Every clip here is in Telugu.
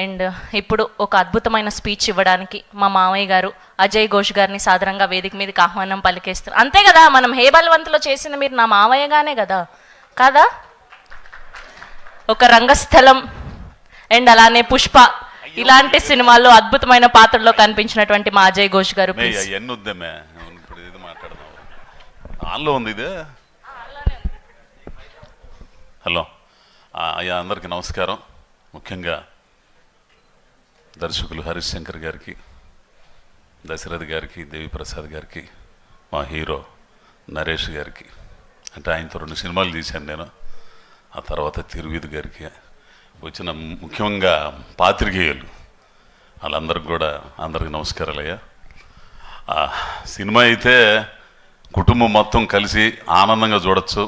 అండ్ ఇప్పుడు ఒక అద్భుతమైన స్పీచ్ ఇవ్వడానికి మా మామయ్య గారు అజయ్ ఘోష్ గారిని సాదరంగా వేదిక మీదకి ఆహ్వానం పలికేస్తారు. అంతే కదా, మనం హే బలవంతులో చేసింది మీరు నా మామయ్యగానే కదా, కాదా? ఒక రంగస్థలం అండ్ అలానే పుష్ప ఇలాంటి సినిమాల్లో అద్భుతమైన పాత్రలో కనిపించినటువంటి మా అజయ్ ఘోష్ గారు. హలో అయ్యా, అందరికీ నమస్కారం. ముఖ్యంగా దర్శకులు హరీష్ శంకర్ గారికి, దశరథ్ గారికి, దేవిప్రసాద్ గారికి, మా హీరో నరేష్ గారికి, అంటే ఆయనతో 2 సినిమాలు తీశాను నేను. ఆ తర్వాత తిరువిధి గారికి వచ్చిన ముఖ్యంగా పాత్రికేయులు వాళ్ళందరికి కూడా అందరికి నమస్కారాలు అయ్యా. సినిమా అయితే కుటుంబం మొత్తం కలిసి ఆనందంగా చూడొచ్చు.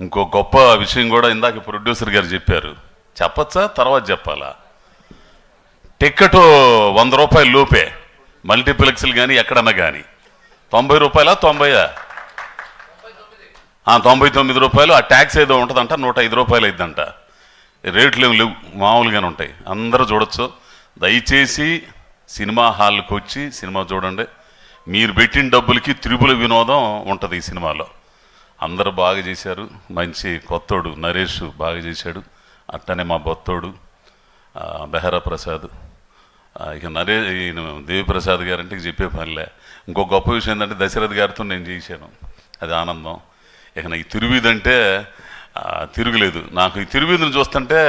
ఇంకో గొప్ప విషయం కూడా ఇందాక ప్రొడ్యూసర్ గారు చెప్పారు, చెప్పచ్చా తర్వాత చెప్పాలా? టికెట్ 100 రూపాయల లోపే, మల్టీప్లెక్స్లు కానీ ఎక్కడన్నా కానీ. 90 రూపాయలా 90? 99 రూపాయలు. ఆ ట్యాక్స్ ఏదో ఉంటుందంట, 105 రూపాయలు అయిద్దంట. రేట్లు ఏమి లేవు, మామూలుగానే ఉంటాయి. అందరూ చూడొచ్చు. దయచేసి సినిమా హాల్కి వచ్చి సినిమా చూడండి. మీరు పెట్టిన డబ్బులకి త్రిపుల వినోదం ఉంటుంది ఈ సినిమాలో. అందరూ బాగా చేశారు. మంచి కొత్తోడు నరేష్ బాగా చేశాడు. అట్టనే మా బొత్తోడు బెహరా ప్రసాద్, ఇక ఈయన దేవిప్రసాద్ గారంటే చెప్పే పనిలే. ఇంకో గొప్ప విషయం ఏంటంటే దశరథ్ గారితో నేను చేశాను, అది ఆనందం. ఇక ఈ తిరువీధి అంటే తిరుగులేదు నాకు. ఈ తిరువీధిని చూస్తుంటే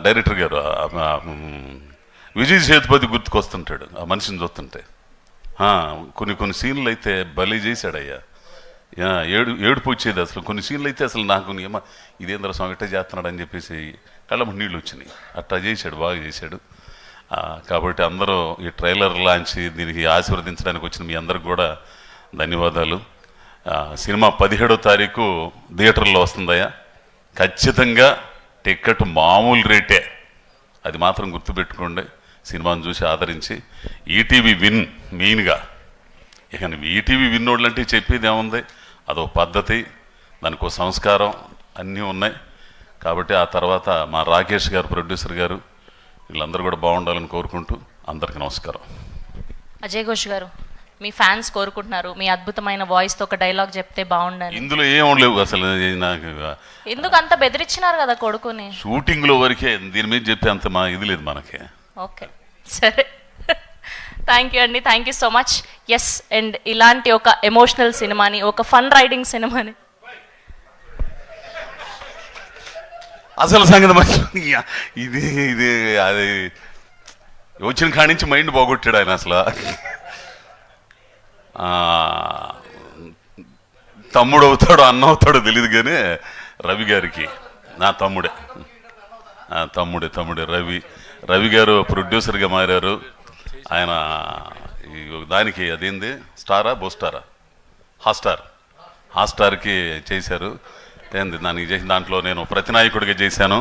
డైరెక్టర్ గారు విజయ్ సేతుపతి గుర్తుకొస్తుంటాడు ఆ మనిషిని చూస్తుంటే. కొన్ని సీన్లు అయితే బలి చేశాడయ్యా, ఏడుపు వచ్చేది అసలు. కొన్ని సీన్లు అయితే అసలు నాకు ఇదేంద్ర స్వామి ఇట్ట చేస్తున్నాడు అని చెప్పేసి కళ్ళ నీళ్ళు వచ్చినాయి. అట్టా చేశాడు, బాగా చేశాడు. కాబట్టి అందరూ ఈ ట్రైలర్ లాంచ్ దీనికి ఆశీర్వదించడానికి వచ్చిన మీ అందరికి కూడా ధన్యవాదాలు. సినిమా 17వ తారీఖు థియేటర్లో వస్తుందయ్యా. ఖచ్చితంగా టికెట్ మామూలు రేటే, అది మాత్రం గుర్తుపెట్టుకోండి. సినిమాను చూసి ఆదరించి ఈటీవీ విన్ మెయిన్గా. ఇక ఈటీవీ విన్నోళ్ళు అంటే చెప్పేది ఏముంది, అదో పద్ధతి, దానికో సంస్కారం అన్నీ ఉన్నాయి. కాబట్టి ఆ తర్వాత మా రాకేష్ గారు ప్రొడ్యూసర్ గారు వీళ్ళందరూ కూడా బాగుండాలని కోరుకుంటూ అందరికీ నమస్కారం. అజయ్ ఘోష్ గారు, మీ ఫ్యాన్స్ కోరుకుంటున్నారు మీ అద్భుతమైన వాయిస్తో ఒక డైలాగ్ చెప్తే బాగుండాలి. ఇందులో ఏం లేవు అసలు. నాకు ఎందుకు అంత బెదిరించినారు కదా కొడుకుని? షూటింగ్లో వరకే, దీని మీద చెప్పే అంత మా ఇది లేదు మనకి. ఓకే సరే, థ్యాంక్ యూ అండి, thank you so much. Yes, and ఇలాంటి ఒక ఎమోషనల్ సినిమాని, ఒక ఫన్ రైడింగ్ సినిమాని అసలు సంగతి ఇది అది వచ్చిన కాడి నుంచి మైండ్ బాగొట్టాడు ఆయన. అసలు తమ్ముడు అవుతాడో అన్న అవుతాడో తెలియదు కానీ రవి గారికి, నా తమ్ముడే రవి గారు ప్రొడ్యూసర్గా మారారు. ఆయన దానికి అదేంది స్టారా బోస్టారా హాట్స్టార్కి చేశారు. ఏంది దానికి చేసిన దాంట్లో నేను ప్రతినాయకుడిగా చేశాను.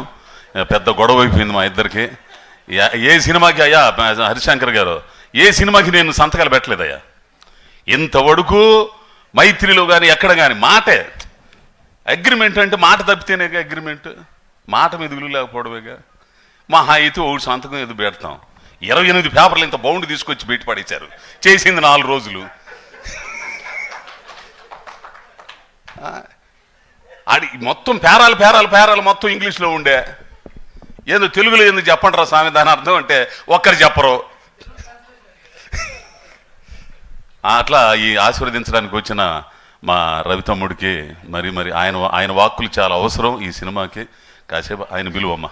పెద్ద గొడవ అయిపోయింది మా ఇద్దరికి. ఏ సినిమాకి అయ్యా హరిశంకర్ గారు, ఏ సినిమాకి నేను సంతకాలు పెట్టలేదయ్యా ఇంతవరకు. మైత్రిలో కానీ ఎక్కడ కానీ మాటే అగ్రిమెంట్, అంటే మాట తప్పితేనే అగ్రిమెంట్. మాట మీద విలువ లేకపోవడమేగా. మహా అయితే ఒకటి సంతకం ఎదురు పెడతాం. 28 పేపర్లు ఇంత బౌండ్ తీసుకొచ్చి బయట పడేశారు. చేసింది 4 రోజులు. అది మొత్తం పేరాలు మొత్తం ఇంగ్లీష్లో ఉండే. ఏదో తెలుగులో ఎందుకు చెప్పండి రా స్వామి, దాని అర్థం అంటే ఒక్కరు చెప్పరు. అట్లా ఈ ఆశీర్వదించడానికి వచ్చిన మా రవి తమ్ముడికి మరి ఆయన వాక్కులు చాలా అవసరం ఈ సినిమాకి. కాసేపు ఆయన పిలువమ్మా.